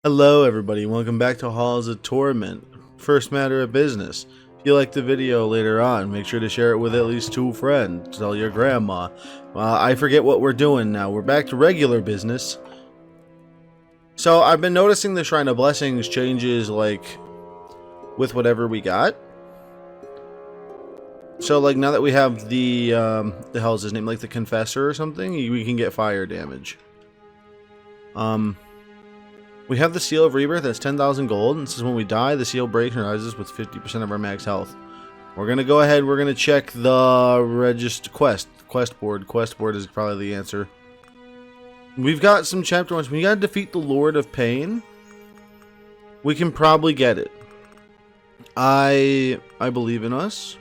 Hello everybody, welcome back to Halls of Torment. First matter of business. If you like the video later on, make sure to share it with at least 2 friends. Tell your grandma. I forget what we're doing now. We're back to regular business. So I've been noticing the Shrine of Blessings changes like with whatever we got. So like now that we have the hell's his name, like the Confessor or something, we can get fire damage. We have the Seal of Rebirth, that's 10,000 gold, and this is when we die, the seal breaks and rises with 50% of our max health. We're going to go ahead, we're going to check the quest board. Quest board is probably the answer. We've got some chapter ones. We got to defeat the Lord of Pain. We can probably get it. I believe in us.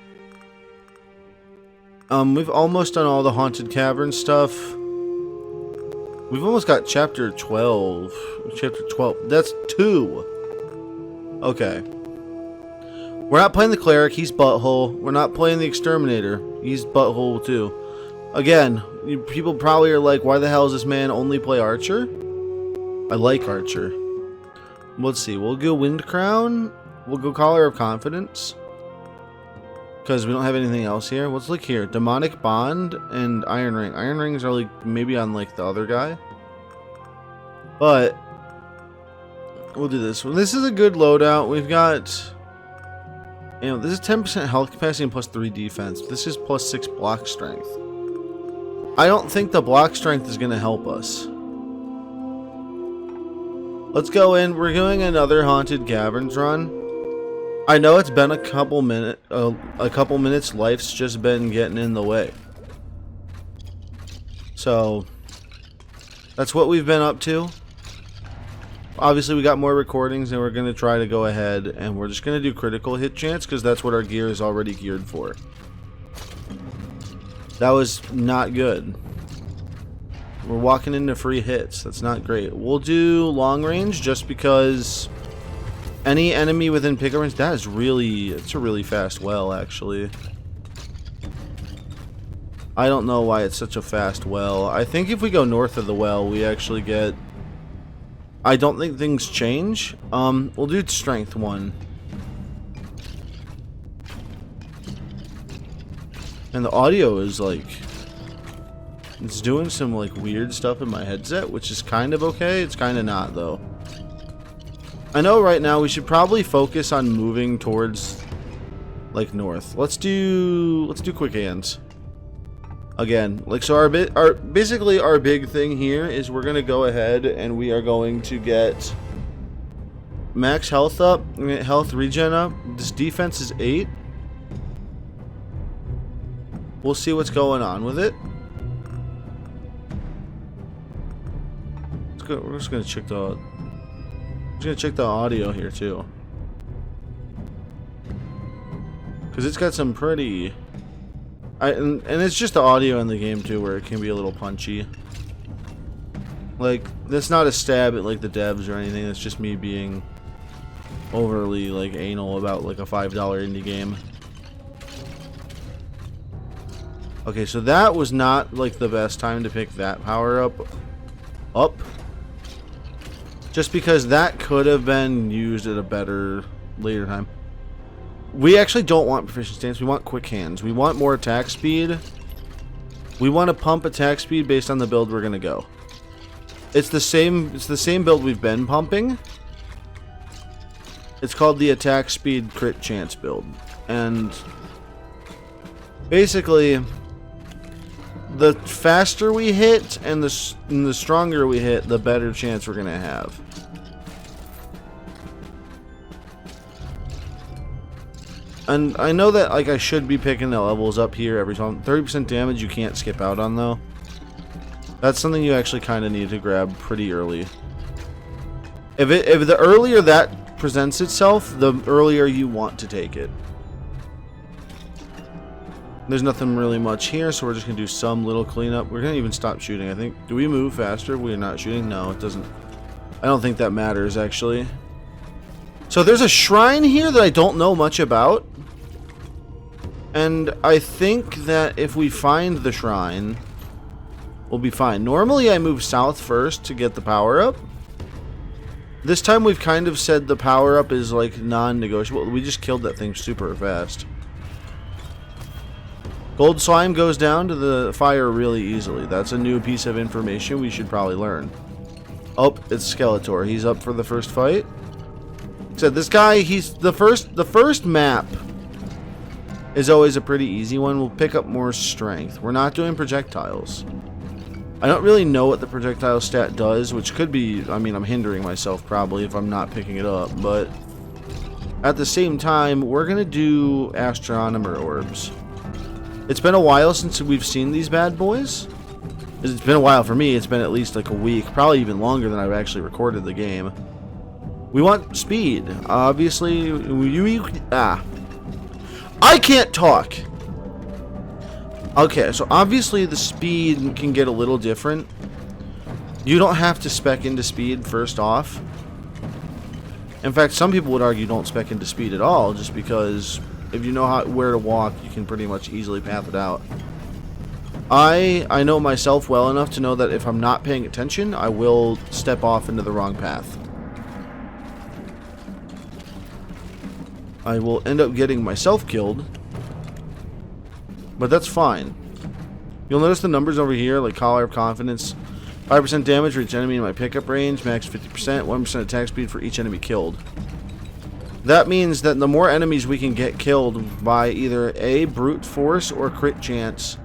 We've almost done all the Haunted Cavern stuff. We've almost got chapter 12. Chapter 12. That's 2. Okay. We're not playing the Cleric. He's butthole. We're not playing the Exterminator. He's butthole too. Again, people probably are like, why the hell does this man only play Archer? I like Archer. Let's see. We'll go Wind Crown. We'll go Collar of Confidence. Because we don't have anything else here. Let's look here. Demonic Bond and Iron Ring. Iron Rings are like maybe on like the other guy. But we'll do this. Well, this is a good loadout. We've got, this is 10% health capacity and plus 3 defense. This is plus 6 block strength. I don't think the block strength is going to help us. Let's go in. We're doing another Haunted Caverns run. I know it's been a couple minutes. Life's just been getting in the way. So that's what we've been up to. Obviously, we got more recordings, and we're going to try to go ahead, and we're just going to do critical hit chance, because that's what our gear is already geared for. That was not good. We're walking into free hits. That's not great. We'll do long range, just because any enemy within pickup range, that is really, it's a really fast well, actually. I don't know why it's such a fast well. I think if we go north of the well, we actually get, I don't think things change. We'll do strength 1. And the audio is like, it's doing some like weird stuff in my headset, which is kind of okay. It's kind of not though. I know right now we should probably focus on moving towards like north. Let's do quick hands. Again, like so basically our big thing here is we're going to go ahead and we are going to get max health up, health regen up. This defense is 8. We'll see what's going on with it. We're just going to check the audio here too, because it's got some pretty and it's just the audio in the game too where it can be a little punchy. Like, that's not a stab at like the devs or anything, it's just me being overly like anal about like a $5 indie game. Okay, so that was not like the best time to pick that power up just because that could have been used at a better later time. We actually don't want proficient stance. We want quick hands. We want more attack speed. We want to pump attack speed based on the build we're gonna go. It's the same build we've been pumping. It's called the attack speed crit chance build. And basically, the faster we hit and the stronger we hit, the better chance we're gonna have. And I know that like I should be picking the levels up here every time. 30% damage you can't skip out on though. That's something you actually kind of need to grab pretty early. If the earlier that presents itself, the earlier you want to take it. There's nothing really much here, so we're just gonna do some little cleanup. We're gonna even stop shooting, I think. Do we move faster if we're not shooting? No, it doesn't. I don't think that matters actually. So there's a shrine here that I don't know much about. And I think that if we find the shrine, we'll be fine. Normally I move south first to get the power up. This time we've kind of said the power-up is like non-negotiable. We just killed that thing super fast. Gold slime goes down to the fire really easily. That's a new piece of information we should probably learn. Oh, it's Skeletor. He's up for the first fight. Said this guy, he's the first map is always a pretty easy one. We'll pick up more strength. We're not doing projectiles. I don't really know what the projectile stat does, which could be, I mean, I'm hindering myself probably if I'm not picking it up, but at the same time, we're going to do astronomer orbs. It's been a while since we've seen these bad boys. It's been a while for me. It's been at least like a week, probably even longer than I've actually recorded the game. We want speed. Obviously, I can't talk. Okay, so obviously the speed can get a little different. You don't have to spec into speed first off. In fact, some people would argue don't spec into speed at all, just because if you know where to walk, you can pretty much easily path it out. I know myself well enough to know that if I'm not paying attention, I will step off into the wrong path. I will end up getting myself killed, but that's fine. You'll notice the numbers over here, like Collar of Confidence, 5% damage for each enemy in my pickup range, max 50%, 1% attack speed for each enemy killed. That means that the more enemies we can get killed by either a brute force or crit chance,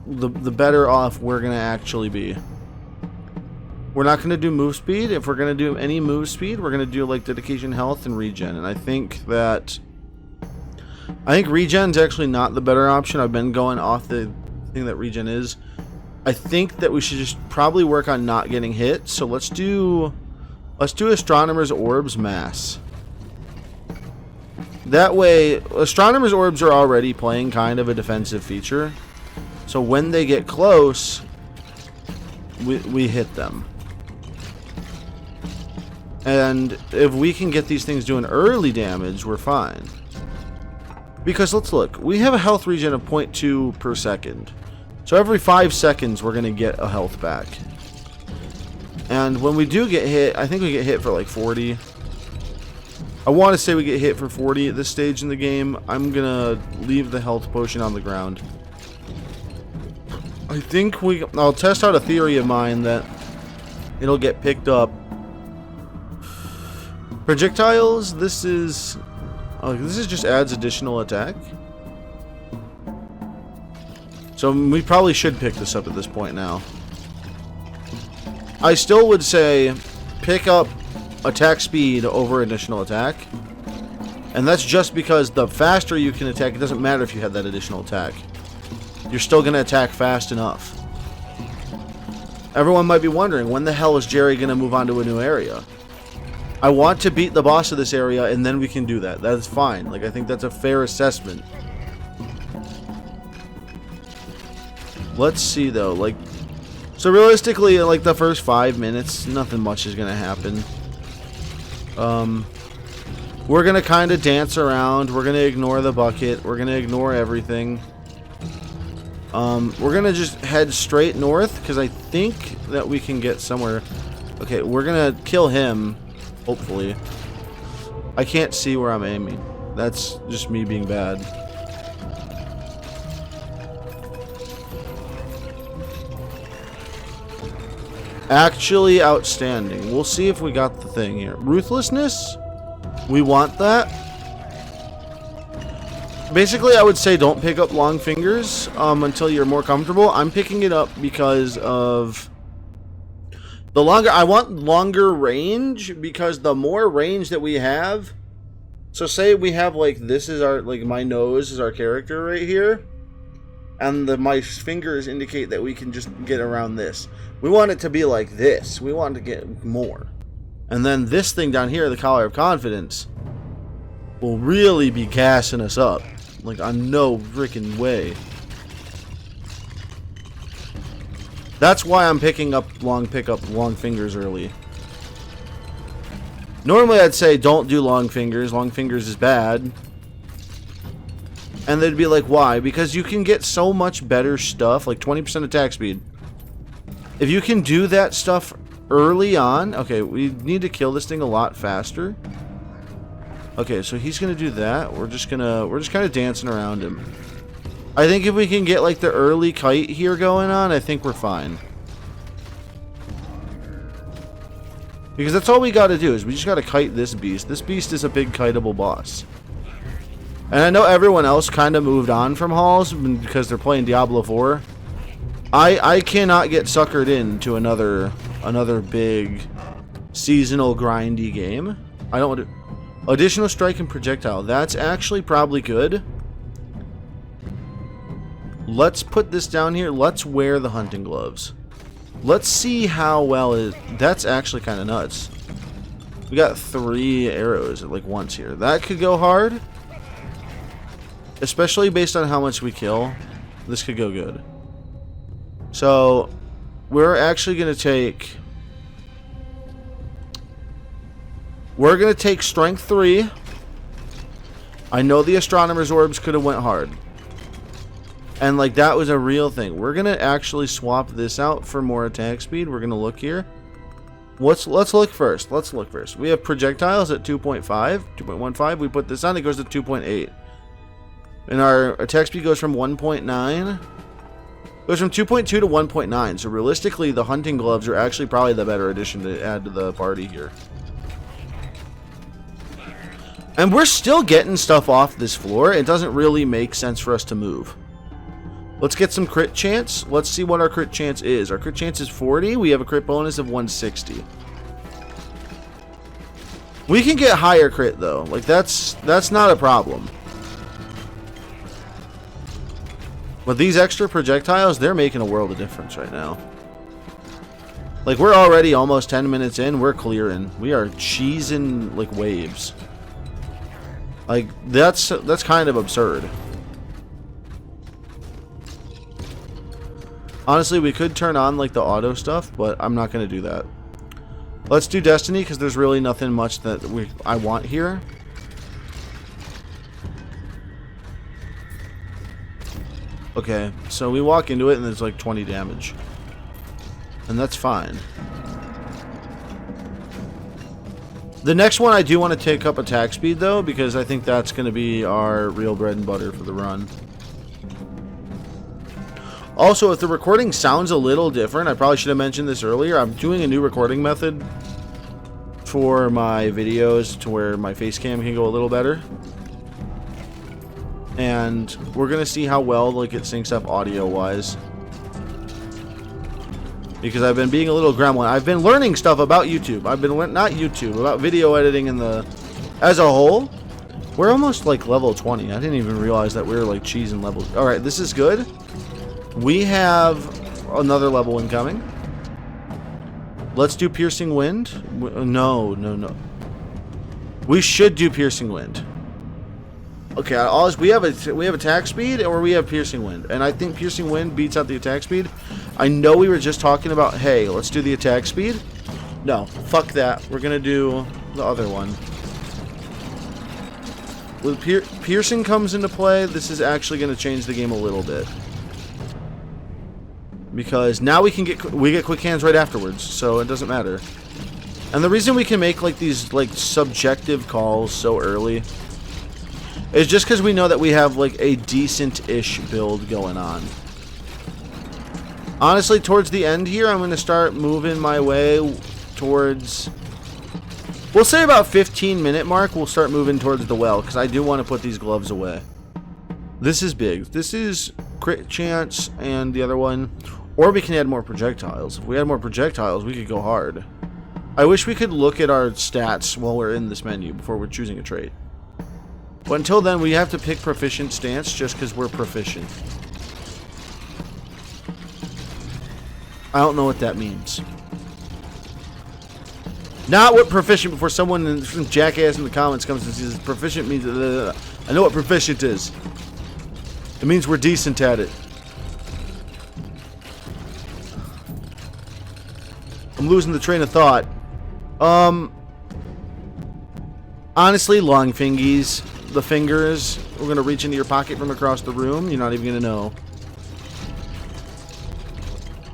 the better off we're going to actually be. We're not going to do move speed. If we're going to do any move speed, we're going to do like dedication, health, and regen. And I think regen's actually not the better option. I've been going off the thing that regen is. I think that we should just probably work on not getting hit. So let's do astronomer's orbs mass. That way, astronomer's orbs are already playing kind of a defensive feature. So when they get close, we hit them. And if we can get these things doing early damage, we're fine. Because let's look. We have a health regen of 0.2 per second. So every 5 seconds, we're going to get a health back. And when we do get hit, I think we get hit for like 40. I want to say we get hit for 40 at this stage in the game. I'm going to leave the health potion on the ground. I think I'll test out a theory of mine that it'll get picked up. Projectiles, this is just adds additional attack. So we probably should pick this up at this point now. I still would say pick up attack speed over additional attack. And that's just because the faster you can attack, it doesn't matter if you have that additional attack. You're still going to attack fast enough. Everyone might be wondering, when the hell is Jerry going to move on to a new area? I want to beat the boss of this area, and then we can do that. That's fine. Like, I think that's a fair assessment. Let's see, though. Like, so realistically, like the first 5 minutes, nothing much is going to happen. We're going to kind of dance around. We're going to ignore the bucket. We're going to ignore everything. We're going to just head straight north, because I think that we can get somewhere. Okay, we're going to kill him, hopefully. I can't see where I'm aiming. That's just me being bad. Actually outstanding. We'll see if we got the thing here. Ruthlessness? We want that. Basically, I would say don't pick up long fingers until you're more comfortable. I'm picking it up because of the longer. I want longer range, because the more range that we have. So say we have like this is our, like my nose is our character right here, and my fingers indicate that we can just get around this. We want it to be like this. We want to get more. And then this thing down here, the Collar of Confidence, will really be gassing us up. Like, on no freaking way. That's why I'm picking up long fingers early. Normally I'd say don't do long fingers. Long fingers is bad. And they'd be like, why? Because you can get so much better stuff, like 20% attack speed. If you can do that stuff early on. Okay, we need to kill this thing a lot faster. Okay, so he's gonna do that. We're just kind of dancing around him. I think if we can get like the early kite here going on, I think we're fine. Because that's all we got to do is we just got to kite this beast. This beast is a big kiteable boss. And I know everyone else kind of moved on from halls because they're playing Diablo 4. I cannot get suckered into another big seasonal grindy game. I don't want to. Additional strike and projectile. That's actually probably good. Let's put this down here. Let's wear the hunting gloves. Let's see how well it... That's actually kind of nuts. We got 3 arrows at like once here. That could go hard. Especially based on how much we kill. This could go good. So, we're actually going to take... We're going to take strength 3. I know the astronomer's orbs could have went hard. And like that was a real thing. We're going to actually swap this out for more attack speed. We're going to look here. Let's look first. Let's look first. We have projectiles at 2.5, 2.15. We put this on, it goes to 2.8. And our attack speed goes from 1.9. Goes from 2.2 to 1.9. So realistically, the hunting gloves are actually probably the better addition to add to the party here. And we're still getting stuff off this floor. It doesn't really make sense for us to move. Let's get some crit chance. Let's see what our crit chance is. Our crit chance is 40. We have a crit bonus of 160. We can get higher crit though. Like that's not a problem. But these extra projectiles, they're making a world of difference right now. Like we're already almost 10 minutes in. We're clearing. We are cheesing like waves. Like that's kind of absurd. Honestly, we could turn on like the auto stuff, but I'm not going to do that. Let's do Destiny because there's really nothing much that I want here. Okay, so we walk into it and there's like 20 damage. And that's fine. The next one I do want to take up attack speed though, because I think that's going to be our real bread and butter for the run. Also, if the recording sounds a little different, I probably should have mentioned this earlier. I'm doing a new recording method for my videos to where my face cam can go a little better. And we're going to see how well like it syncs up audio-wise. Because I've been being a little gremlin. I've been learning stuff about YouTube. I've been not YouTube, about video editing and as a whole. We're almost like level 20. I didn't even realize that we were like cheesing levels. All right, this is good. We have another level incoming. Let's do Piercing Wind. No. We should do Piercing Wind. Okay, we have attack speed or we have Piercing Wind, and I think Piercing Wind beats out the attack speed. I know we were just talking about, hey, let's do the attack speed. No, fuck that. We're gonna do the other one. When Piercing comes into play, this is actually gonna change the game a little bit. Because now we get quick hands right afterwards, so it doesn't matter. And the reason we can make like these like subjective calls so early is just because we know that we have like a decent-ish build going on. Honestly, towards the end here, I'm going to start moving my way towards... We'll say about 15-minute mark, we'll start moving towards the well, because I do want to put these gloves away. This is big. This is crit chance and the other one. Or we can add more projectiles. If we add more projectiles, we could go hard. I wish we could look at our stats while we're in this menu before we're choosing a trait. But until then, we have to pick proficient stance just because we're proficient. I don't know what that means. Not what proficient before someone, some jackass in the comments comes and says proficient means... I know what proficient is. It means we're decent at it. I'm losing the train of thought. Honestly, long fingies. The fingers. We're going to reach into your pocket from across the room. You're not even going to know.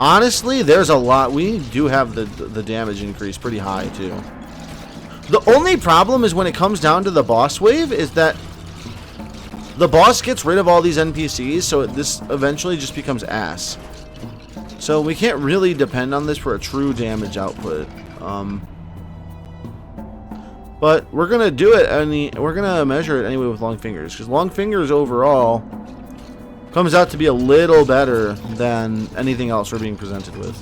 Honestly, there's a lot. We do have the damage increase pretty high, too. The only problem is when it comes down to the boss wave is that the boss gets rid of all these NPCs, so this eventually just becomes ass. So we can't really depend on this for a true damage output. But we're gonna do it, we're gonna measure it anyway with long fingers, because long fingers overall comes out to be a little better than anything else we're being presented with.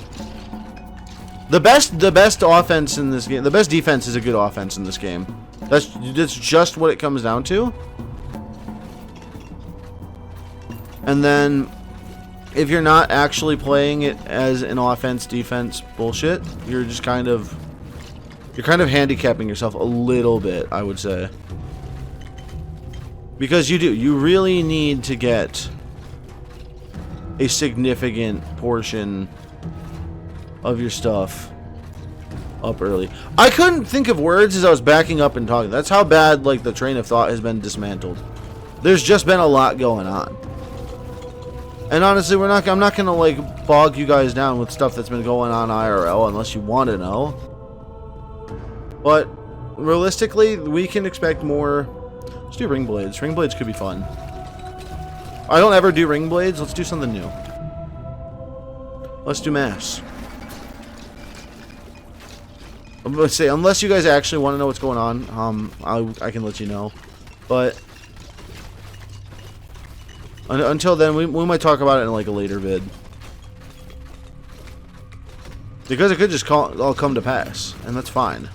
The best offense in this game, the best defense is a good offense in this game. That's just what it comes down to. And then, if you're not actually playing it as an offense-defense bullshit, you're just kind of handicapping yourself a little bit, I would say. Because you really need to get a significant portion of your stuff up early. I couldn't think of words as I was backing up and talking. That's how bad, like, the train of thought has been dismantled. There's just been a lot going on. And honestly, I'm not gonna, like, bog you guys down with stuff that's been going on IRL unless you want to know. But realistically, we can expect more. Let's do ring blades. Ring blades could be fun. I don't ever do ring blades. Let's do something new. Let's do mass. Let's say, unless you guys actually want to know what's going on, I can let you know. But until then, we might talk about it in like a later vid. Because it could just all come to pass, and that's fine.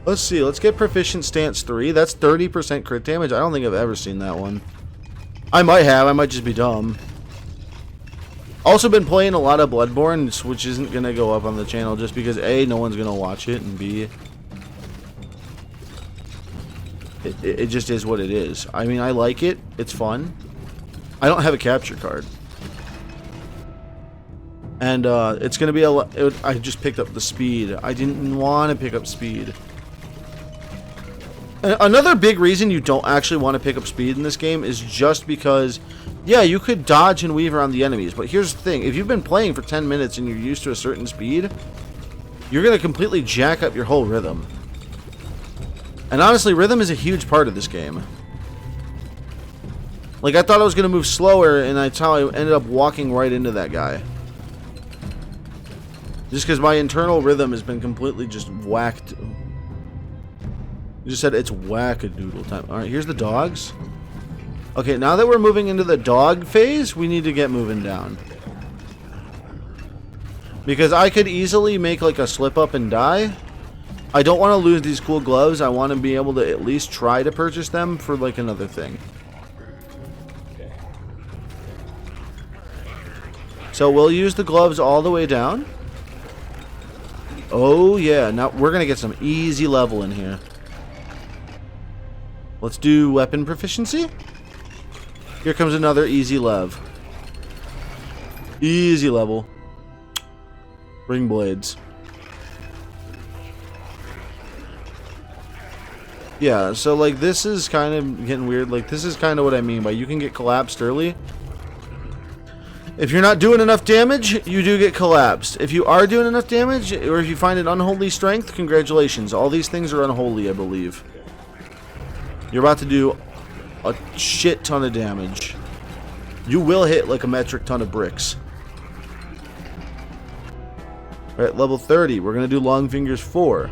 Let's see, let's get Proficient Stance 3. That's 30% crit damage. I don't think I've ever seen that one. I might have, I might just be dumb. Also been playing a lot of Bloodborne, which isn't going to go up on the channel just because A, no one's going to watch it, and B, it just is what it is. I mean, I like it. It's fun. I don't have a capture card. And it's going to be I just picked up the speed. I didn't want to pick up speed. Another big reason you don't actually want to pick up speed in this game is just because, yeah, you could dodge and weave around the enemies, but here's the thing. If you've been playing for 10 minutes and you're used to a certain speed, you're going to completely jack up your whole rhythm. And honestly, rhythm is a huge part of this game. Like, I thought I was going to move slower, and that's how I ended up walking right into that guy. Just because my internal rhythm has been completely just whacked. You just said it's whack-a-doodle time. Alright, here's the dogs. Okay, now that we're moving into the dog phase, we need to get moving down. Because I could easily make like a slip up and die. I don't want to lose these cool gloves. I want to be able to at least try to purchase them for like another thing. So we'll use the gloves all the way down. Oh yeah, now we're going to get some easy level in here. Let's do weapon proficiency. Here comes another easy lev. Easy level. Ring blades. Yeah, so like this is kind of getting weird. Like this is kind of what I mean by you can get collapsed early. If you're not doing enough damage, you do get collapsed. If you are doing enough damage, or if you find an unholy strength, congratulations. All these things are unholy, I believe. You're about to do a shit ton of damage. You will hit like a metric ton of bricks. Alright, level 30. We're going to do Long Fingers 4.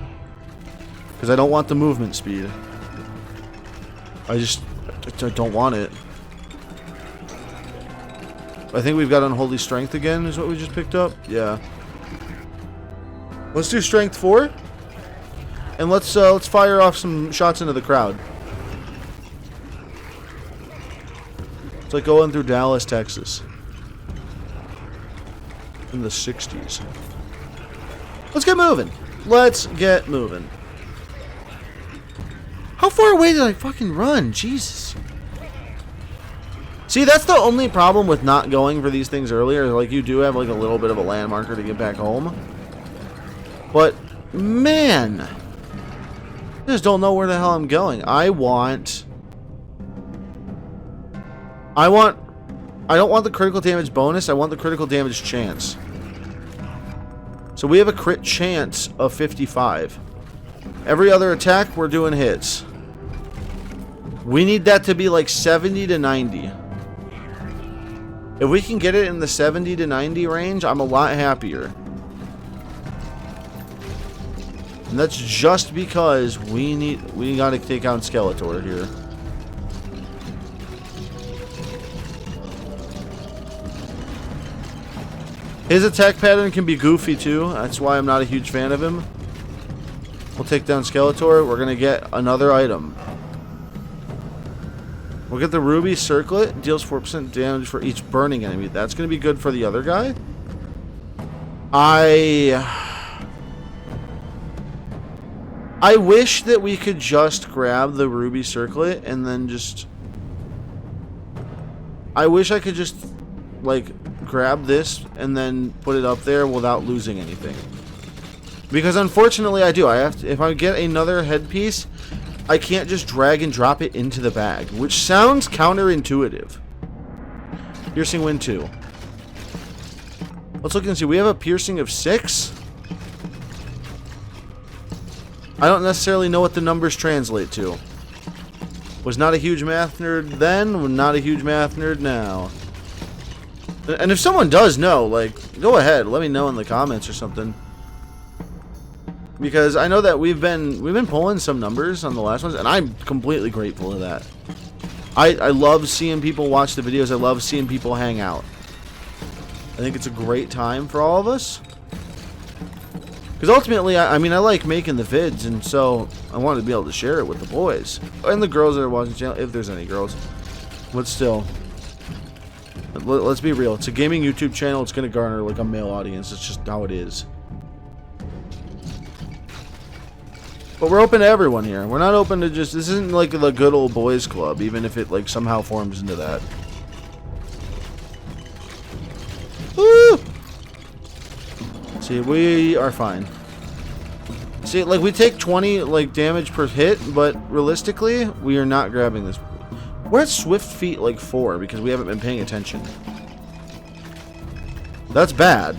Because I don't want the movement speed. I don't want it. I think we've got Unholy Strength again, is what we just picked up. Yeah. Let's do Strength 4. And let's fire off some shots into the crowd. It's like going through Dallas, Texas. In the 60s. Let's get moving. Let's get moving. How far away did I fucking run? Jesus. See, that's the only problem with not going for these things earlier. Like, you do have like a little bit of a landmarker to get back home. But, man. I just don't know where the hell I'm going. I want I don't want the critical damage bonus. I want the critical damage chance. So we have a crit chance of 55. Every other attack, we're doing hits. We need that to be like 70 to 90. If we can get it in the 70 to 90 range, I'm a lot happier. And that's just because we gotta take out Skeletor here. His attack pattern can be goofy too. That's why I'm not a huge fan of him. We'll take down Skeletor. We're gonna get another item. We'll get the Ruby Circlet. Deals 4% damage for each burning enemy. That's gonna be good for the other guy. I wish that we could just grab the Ruby Circlet and then just... I wish I could just, like, grab this and then put it up there without losing anything. Because unfortunately I do. I have to, if I get another headpiece, I can't just drag and drop it into the bag, which sounds counterintuitive. Piercing Wind 2. Let's look and see. We have a piercing of 6. I don't necessarily know what the numbers translate to. Was not a huge math nerd then, not a huge math nerd now. And if someone does know, like, go ahead, let me know in the comments or something. Because I know that we've been pulling some numbers on the last ones, and I'm completely grateful to that. I love seeing people watch the videos. I love seeing people hang out. I think it's a great time for all of us. Because ultimately, I mean, I like making the vids, and so I wanted to be able to share it with the boys. And the girls that are watching the channel, if there's any girls. But still, let's be real. It's a gaming YouTube channel. It's going to garner, like, a male audience. It's just how it is. But we're open to everyone here. We're not open to just... This isn't like the good old boys club, even if it, like, somehow forms into that. Woo! See, we are fine. See, like, we take 20, like, damage per hit, but realistically, we are not grabbing this. We're at Swift Feet, like, 4, because we haven't been paying attention. That's bad.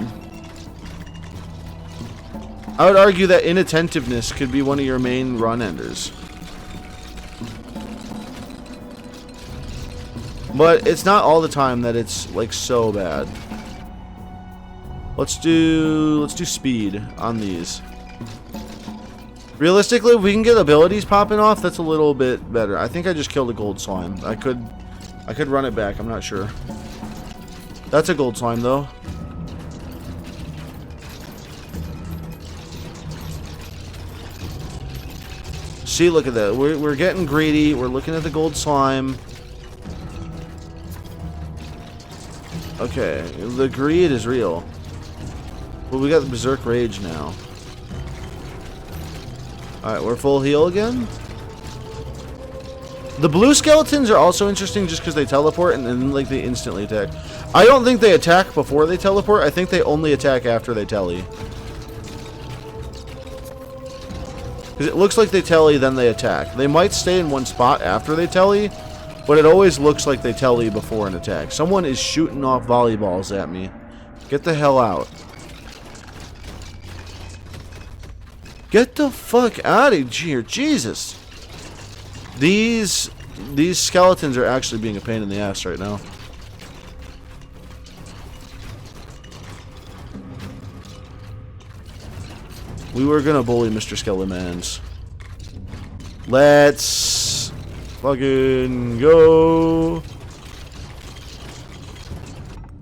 I would argue that inattentiveness could be one of your main run enders. But it's not all the time that it's, like, so bad. Let's do speed on these. Realistically, if we can get abilities popping off, that's a little bit better. I think I just killed a gold slime. I could run it back, I'm not sure. That's a gold slime though. See, look at that. We're getting greedy. We're looking at the gold slime. Okay, the greed is real. Well, we got the Berserk Rage now. Alright, we're full heal again. The blue skeletons are also interesting just because they teleport and then, like, they instantly attack. I don't think they attack before they teleport. I think they only attack after they telly. Because it looks like they telly, then they attack. They might stay in one spot after they telly, but it always looks like they telly before an attack. Someone is shooting off volleyballs at me. Get the hell out. Get the fuck out of here, Jesus. These skeletons are actually being a pain in the ass right now. We were gonna bully Mr. Skelemans. Let's fucking go.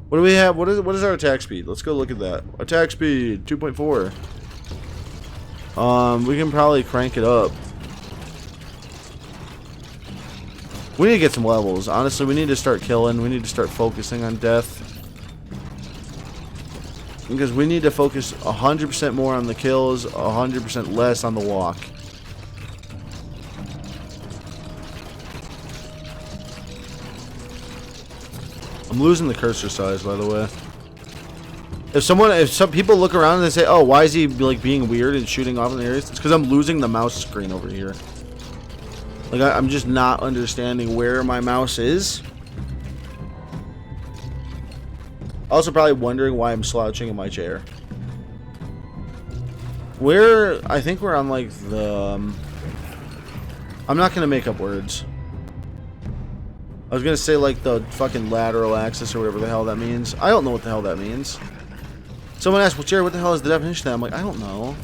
What do we have? What is our attack speed? Let's go look at that. Attack speed 2.4. We can probably crank it up. We need to get some levels. Honestly, we need to start killing. We need to start focusing on death. Because we need to focus 100% more on the kills, 100% less on the walk. I'm losing the cursor size, by the way. If some people look around and they say, "Oh, why is he like being weird and shooting off in the areas?" It's because I'm losing the mouse screen over here. Like I'm just not understanding where my mouse is. Also probably wondering why I'm slouching in my chair. I think we're on like the... I'm not going to make up words. I was going to say like the fucking lateral axis or whatever the hell that means. I don't know what the hell that means. Someone asked, well, Jared, what the hell is the definition of that? I'm like, I don't know.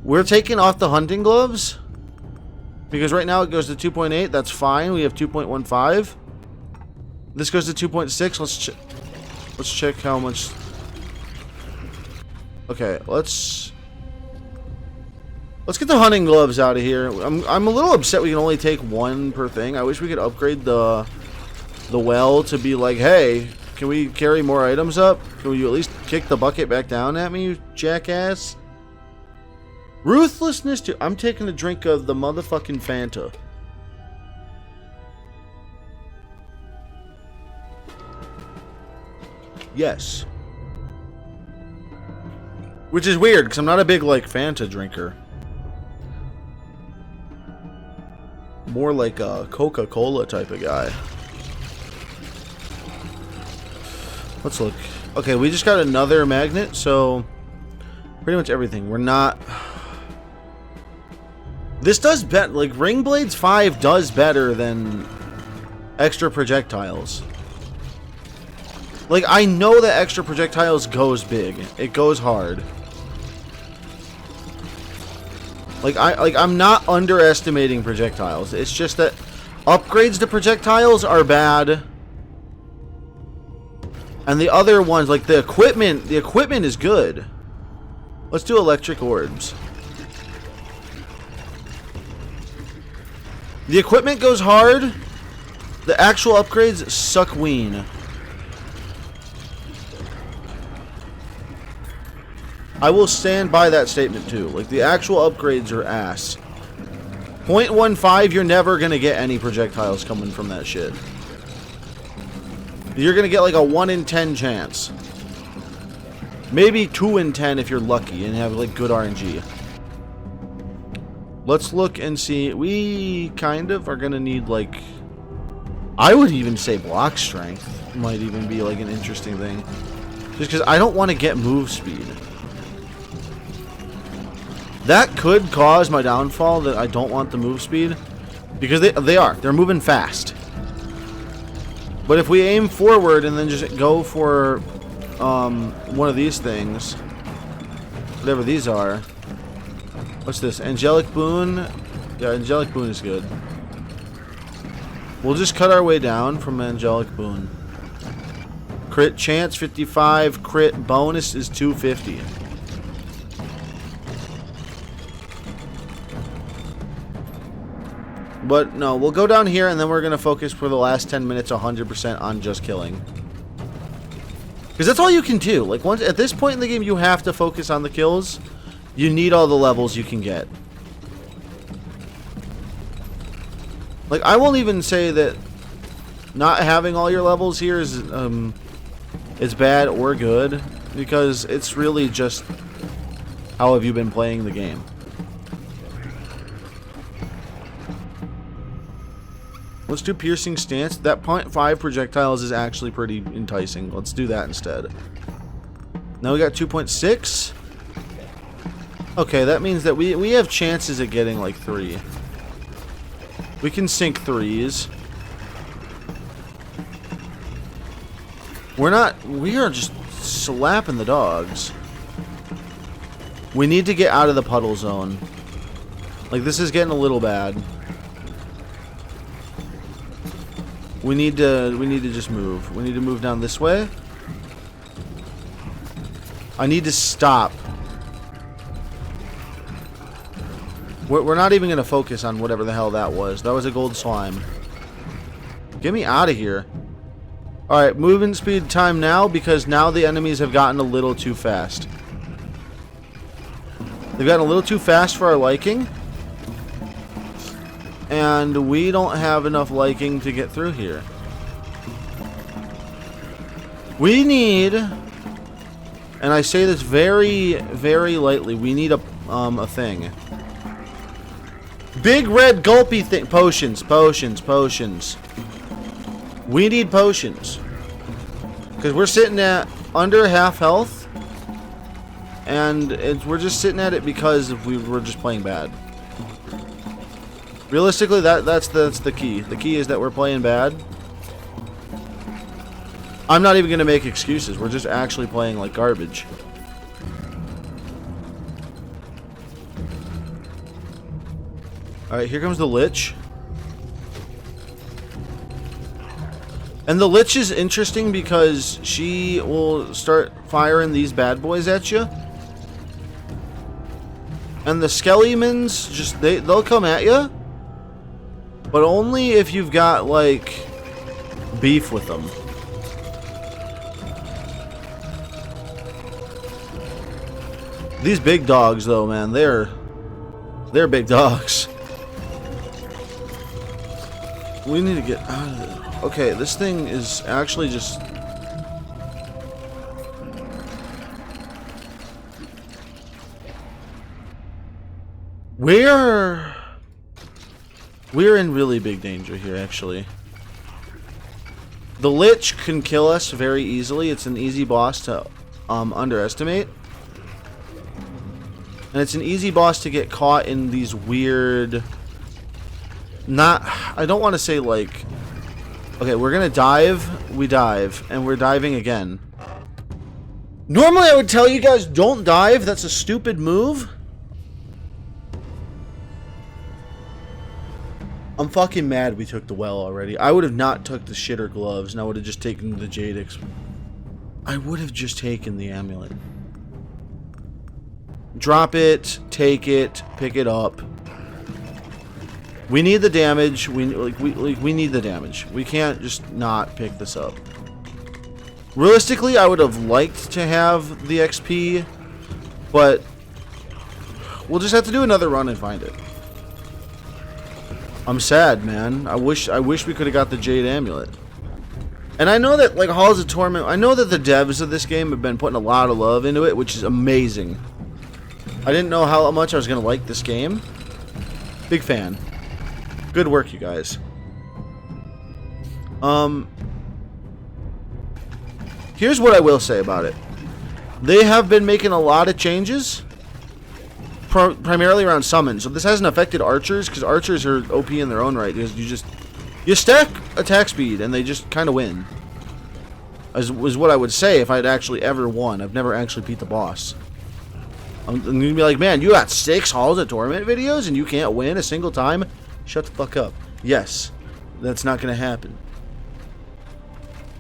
We're taking off the hunting gloves. Because right now it goes to 2.8. That's fine. We have 2.15. This goes to 2.6. Let's check how much... Okay, let's get the hunting gloves out of here. I'm a little upset we can only take one per thing. I wish we could upgrade the well to be like, hey, can we carry more items up? Can you at least kick the bucket back down at me, you jackass? Ruthlessness too. I'm taking a drink of the motherfucking Fanta. Yes. Which is weird, because I'm not a big, like, Fanta drinker. More like a Coca-Cola type of guy. Let's look. Okay, we just got another magnet, so... Pretty much everything. We're not... This does better. Like, Ring Blades 5 does better than extra projectiles. Like, I know that extra projectiles goes big. It goes hard. I'm not underestimating projectiles. It's just that upgrades to projectiles are bad. And the other ones, like the equipment is good. Let's do electric orbs. The equipment goes hard. The actual upgrades suck ween. I will stand by that statement too. Like, the actual upgrades are ass. 0.15, you're never going to get any projectiles coming from that shit. You're going to get like a 1 in 10 chance. Maybe 2 in 10 if you're lucky and have like good RNG. Let's look and see. We kind of are going to need like... I would even say block strength might even be like an interesting thing. Just because I don't want to get move speed. That could cause my downfall, that I don't want the move speed. Because they're moving fast. But if we aim forward and then just go for one of these things, whatever these are. What's this? Angelic Boon? Yeah, Angelic Boon is good. We'll just cut our way down from Angelic Boon. Crit chance 55, crit bonus is 250. But no, we'll go down here and then we're going to focus for the last 10 minutes 100% on just killing. Because that's all you can do. Like, once at this point in the game, you have to focus on the kills. You need all the levels you can get. Like, I won't even say that not having all your levels here is bad or good. Because it's really just how have you been playing the game. Let's do piercing stance. That 0.5 projectiles is actually pretty enticing. Let's do that instead. Now we got 2.6. Okay, that means that we have chances of getting like 3. We can sink 3s. We are just slapping the dogs. We need to get out of the puddle zone. Like, this is getting a little bad. We need to just move. We need to move down this way. I need to stop. We're not even going to focus on whatever the hell that was. That was a gold slime. Get me out of here. Alright, movement speed time now, because now the enemies have gotten a little too fast. They've gotten a little too fast for our liking. And we don't have enough liking to get through here. We need, and I say this very, very lightly, we need a thing. Big red gulpy thing. Potions, potions, potions. We need potions. Because we're sitting at under half health. And we're just sitting at it because we're just playing bad. Realistically, that's the key. The key is that we're playing bad. I'm not even going to make excuses. We're just actually playing like garbage. Alright, here comes the Lich. And the Lich is interesting because she will start firing these bad boys at you. And the Skellimans, just they'll come at you. But only if you've got, like, beef with them. These big dogs, though, man, they're big dogs. We need to get out of there. Okay, this thing is actually just... We're in really big danger here, actually. The Lich can kill us very easily. It's an easy boss to underestimate. And it's an easy boss to get caught in these weird... I don't want to say like... Okay, we're gonna dive. We dive. And we're diving again. Normally I would tell you guys, don't dive. That's a stupid move. I'm fucking mad we took the well already. I would have not took the shitter gloves, and I would have just taken the Jadix. I would have just taken the amulet. Drop it, take it, pick it up. We need the damage. We need the damage. We can't just not pick this up. Realistically, I would have liked to have the XP, but we'll just have to do another run and find it. I'm sad, man. I wish we could have got the Jade Amulet. And I know that, like, Halls of Torment, I know that the devs of this game have been putting a lot of love into it, which is amazing. I didn't know how much I was going to like this game. Big fan. Good work, you guys. Here's what I will say about it. They have been making a lot of changes. Primarily around summons. So this hasn't affected archers, because archers are OP in their own right. You stack attack speed, and they just kind of win. Was what I would say if I'd actually ever won. I've never actually beat the boss. I'm going to be like, man, you got 6 Halls of Torment videos, and you can't win a single time? Shut the fuck up. Yes, that's not going to happen.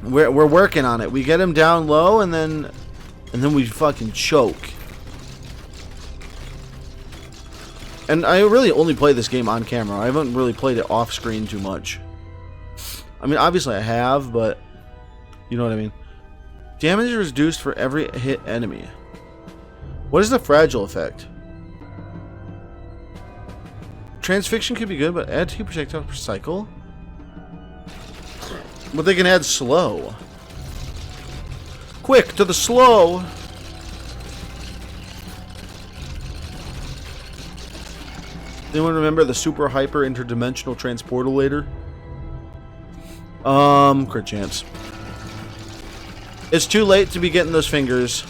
We're working on it. We get him down low, and then we fucking choke. And I really only play this game on camera. I haven't really played it off screen too much. I mean, obviously I have, but you know what I mean. Damage is reduced for every hit enemy. What is the fragile effect? Transfixion could be good, but add 2 projectile per cycle. But they can add slow. Quick to the slow. Anyone remember the super hyper interdimensional transportalator? Crit chance. It's too late to be getting those fingers.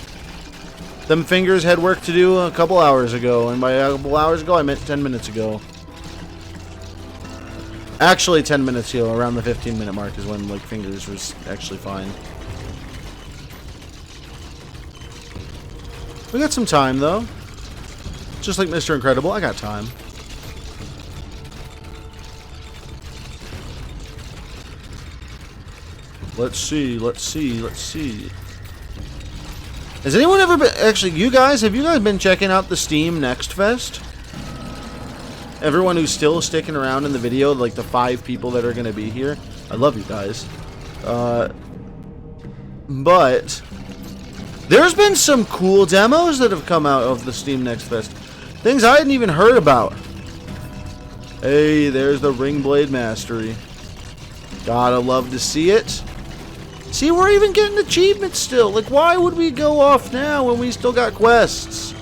Them fingers had work to do a couple hours ago, and by a couple hours ago I meant 10 minutes ago. Actually 10 minutes ago, around the 15-minute mark is when like fingers was actually fine. We got some time though. Just like Mr. Incredible, I got time. Let's see. Has anyone ever been... Actually, have you guys been checking out the Steam Next Fest? Everyone who's still sticking around in the video, like the 5 people that are going to be here. I love you guys. But there's been some cool demos that have come out of the Steam Next Fest. Things I hadn't even heard about. Hey, there's the Ring Blade Mastery. Gotta love to see it. See, we're even getting achievements still. Like, why would we go off now when we still got quests?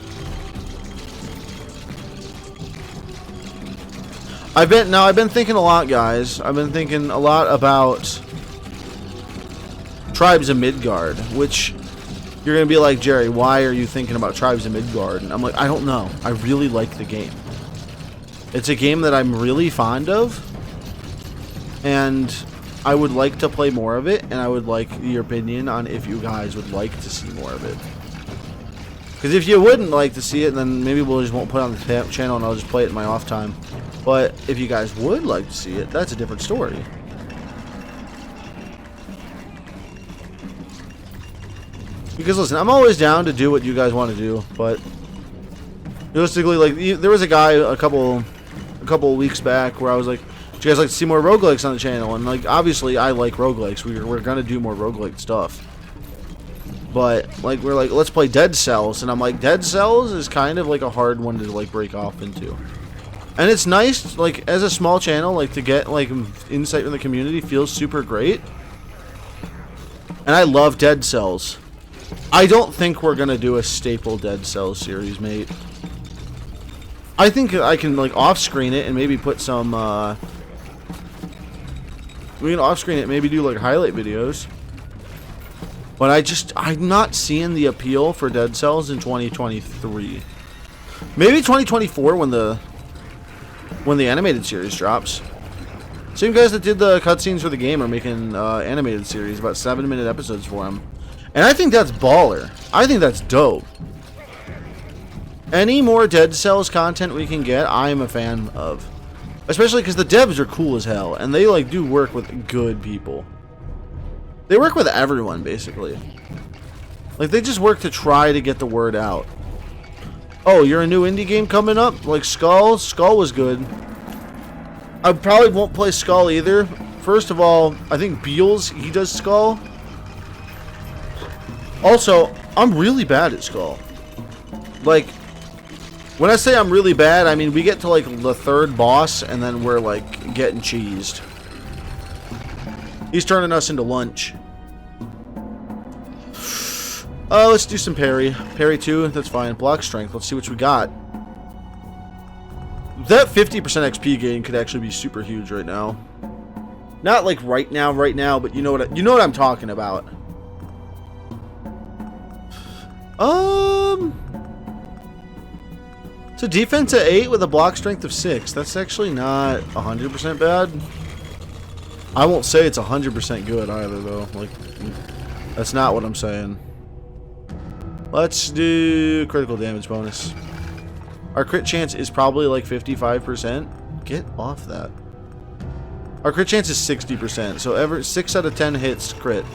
I've been thinking a lot, guys. I've been thinking a lot about Tribes of Midgard, which you're going to be like, Jerry, why are you thinking about Tribes of Midgard? And I'm like, I don't know. I really like the game. It's a game that I'm really fond of, and I would like to play more of it, and I would like your opinion on if you guys would like to see more of it. Because if you wouldn't like to see it, then maybe we'll just won't put it on the channel and I'll just play it in my off time. But if you guys would like to see it, that's a different story. Because listen, I'm always down to do what you guys want to do, but realistically, like, there was a guy a couple of weeks back where I was like, do you guys like to see more roguelikes on the channel? And like, obviously I like roguelikes. We're gonna do more roguelike stuff. But like, we're like, let's play Dead Cells, and I'm like, Dead Cells is kind of like a hard one to like break off into. And it's nice, like, as a small channel, like, to get like insight from the community feels super great. And I love Dead Cells. I don't think we're gonna do a staple Dead Cells series, mate. I think I can like off-screen it and maybe put some we can off-screen it, maybe do like highlight videos. But I'm not seeing the appeal for Dead Cells in 2023. Maybe 2024 when the animated series drops. Same guys that did the cutscenes for the game are making animated series, about 7-minute episodes for them. And I think that's baller. I think that's dope. Any more Dead Cells content we can get, I'm a fan of. Especially because the devs are cool as hell, and they like do work with good people. They work with everyone, basically. Like, they just work to try to get the word out. Oh, you're a new indie game coming up? Like Skull? Skull was good. I probably won't play Skull either. First of all, I think Beals, he does Skull. Also, I'm really bad at Skull. Like, when I say I'm really bad, I mean we get to like the third boss and then we're like getting cheesed. He's turning us into lunch. Oh, let's do some parry. Parry 2, that's fine. Block strength, let's see what we got. That 50% XP gain could actually be super huge right now. Not like right now, but you know what I'm talking about. So defense at 8 with a block strength of 6. That's actually not 100% bad. I won't say it's 100% good either, though. Like, that's not what I'm saying. Let's do critical damage bonus. Our crit chance is probably like 55%. Get off that. Our crit chance is 60%, so 6 out of 10 hits crit.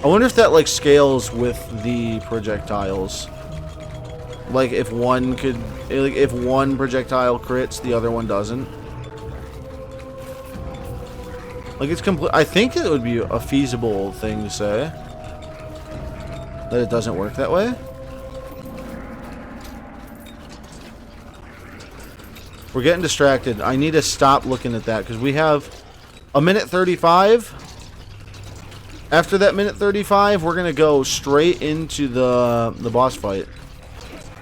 I wonder if that like scales with the projectiles. Like if one projectile crits, the other one doesn't. Like it's complete. I think it would be a feasible thing to say that it doesn't work that way. We're getting distracted. I need to stop looking at that because we have a minute 35. After that minute 35, we're gonna go straight into the boss fight,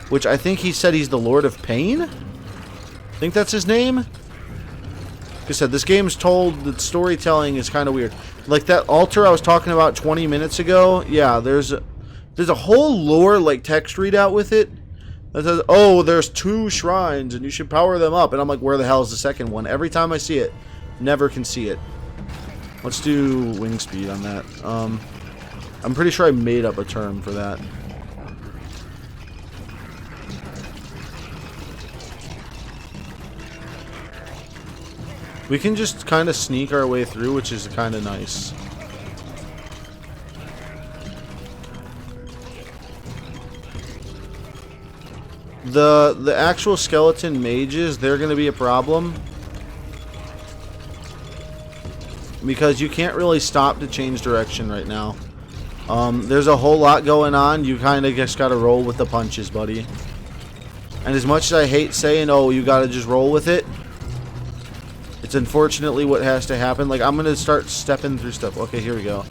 which I think he said he's the Lord of Pain. I think that's his name. Like I said, this game's told, the storytelling is kind of weird. Like that altar I was talking about 20 minutes ago. Yeah, there's a whole lore like text readout with it that says, "Oh, there's 2 shrines and you should power them up." And I'm like, where the hell is the second one? Every time I see it, never can see it. Let's do wing speed on that. I'm pretty sure I made up a term for that. We can just kind of sneak our way through, which is kind of nice. The actual skeleton mages, they're going to be a problem. Because you can't really stop to change direction right now. There's a whole lot going on. You kind of just got to roll with the punches, buddy. And as much as I hate saying, oh, you got to just roll with it, it's unfortunately what has to happen. Like, I'm going to start stepping through stuff. Okay, here we go.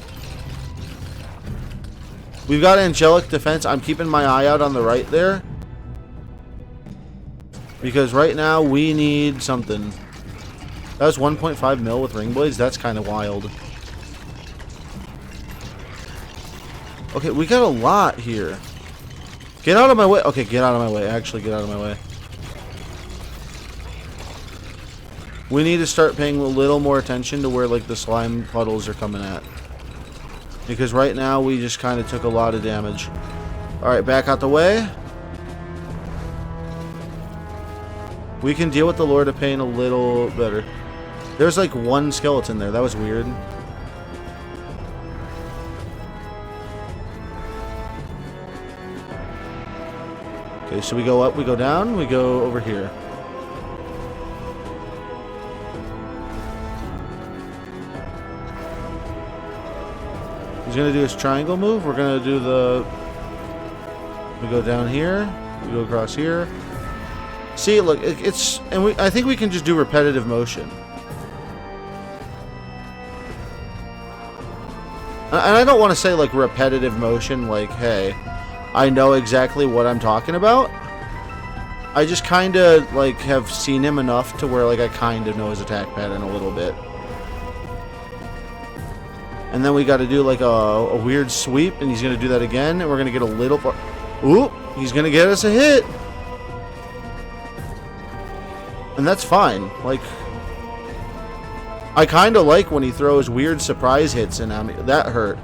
We've got angelic defense. I'm keeping my eye out on the right there. Because right now we need something. That was 1.5 mil with ring blades. That's kind of wild. Okay, we got a lot here. Get out of my way. Okay, get out of my way. Actually, get out of my way. We need to start paying a little more attention to where, like, the slime puddles are coming at. Because right now, we just kind of took a lot of damage. Alright, back out the way. We can deal with the Lord of Pain a little better. There's, like, one skeleton there. That was weird. Okay, so we go up, we go down, we go over here. He's gonna do his triangle move. We're gonna do the... We go down here, we go across here. See, look, it's... And I think we can just do repetitive motion. And I don't want to say, like, repetitive motion, like, hey... I know exactly what I'm talking about. I just kind of, like, have seen him enough to where, like, I kind of know his attack pattern a little bit. And then we got to do, like, a weird sweep, and he's going to do that again, and we're going to get a little far... Ooh! He's going to get us a hit! And that's fine. Like... I kind of like when he throws weird surprise hits in on me. That hurt.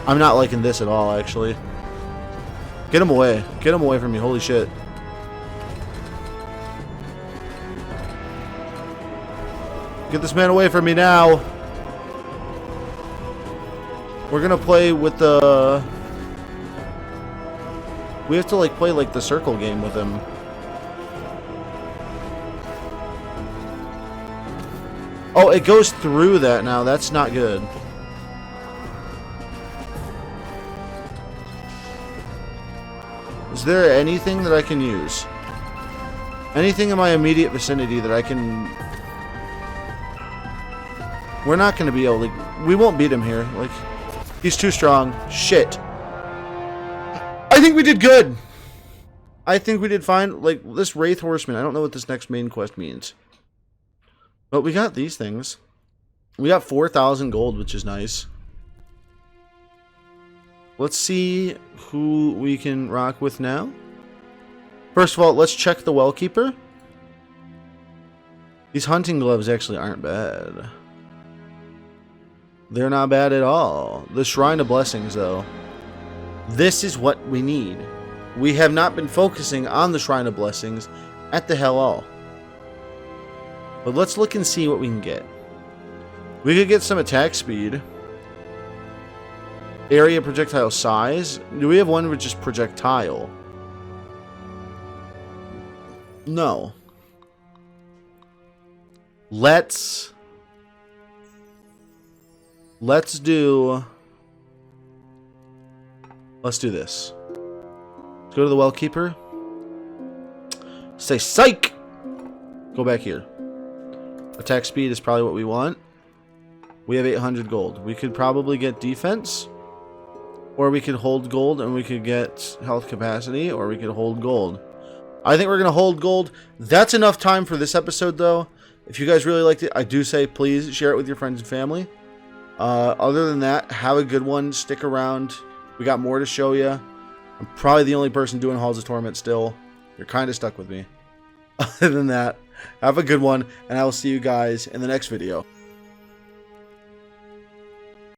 I'm not liking this at all, actually. Get him away. Get him away from me. Holy shit. Get this man away from me now. We're gonna play with the... We have to, like, play, like, the circle game with him. Oh, it goes through that now. That's not good. Is there anything that I can use? Anything in my immediate vicinity that I can... We're not going to be able to... We won't beat him here. Like, he's too strong. Shit. I think we did good. I think we did fine. Like, this Wraith Horseman, I don't know what this next main quest means. But we got these things. We got 4,000 gold, which is nice. Let's see who we can rock with now. First of all, let's check the Wellkeeper. These hunting gloves actually aren't bad. They're not bad at all. The Shrine of Blessings, though. This is what we need. We have not been focusing on the Shrine of Blessings at the hell all. But let's look and see what we can get. We could get some attack speed. Area projectile size. Do we have one with just projectile? No. Let's do this. Let's go to the Wellkeeper. Say psych! Go back here. Attack speed is probably what we want. We have 800 gold. We could probably get defense. Or we could hold gold and we could get health capacity. Or we could hold gold. I think we're going to hold gold. That's enough time for this episode, though. If you guys really liked it, I do say please share it with your friends and family. Other than that, have a good one. Stick around. We got more to show you. I'm probably the only person doing Halls of Torment still. You're kind of stuck with me. Other than that, have a good one, and I will see you guys in the next video.